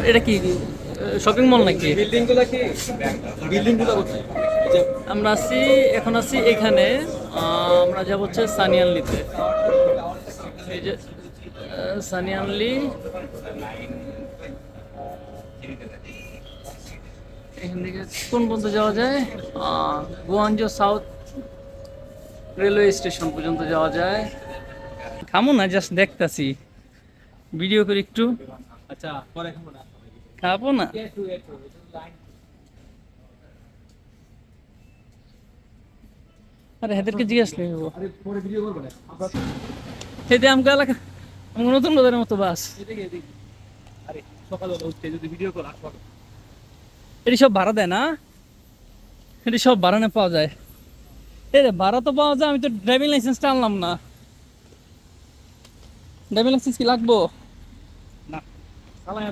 এটা কি shopping mall নাকি? বিল্ডিংগুলো কোথায়? আমরা আছি এখন আছি এখানে। আমরা যাব হচ্ছে সানিয়ানলিতে। এই যে সানিয়ানলি, এখান থেকে কোন পর্যন্ত যাওয়া যায়? গুয়াঞ্জো সাউথ রেলওয়ে স্টেশন পর্যন্ত যাওয়া যায়। খামো না, জাস্ট দেখতাছি, ভিডিও করি একটু। আচ্ছা, পরে খাবো না। খাবো না। আরে হেদেরকে জিজ্ঞেস করবো। আরে পরে ভিডিও করবো না। হেদে আমগো এলাকা, আমগো নতুন বাজারের মতো বাস। এদিকে এদিকে। আরে সকালবেলা উঠতে যদি ভিডিও কল আসবো। এটি সব ভাড়া দেয় না? এটি সব ভাড়া না পাওয়া যায়? এই রে ভাড়া তো পাওয়া যায়, আমি তো ড্রাইভিং লাইসেন্সটা আনলাম না। ড্রাইভিং লাইসেন্স কি লাগবো? না, চালাই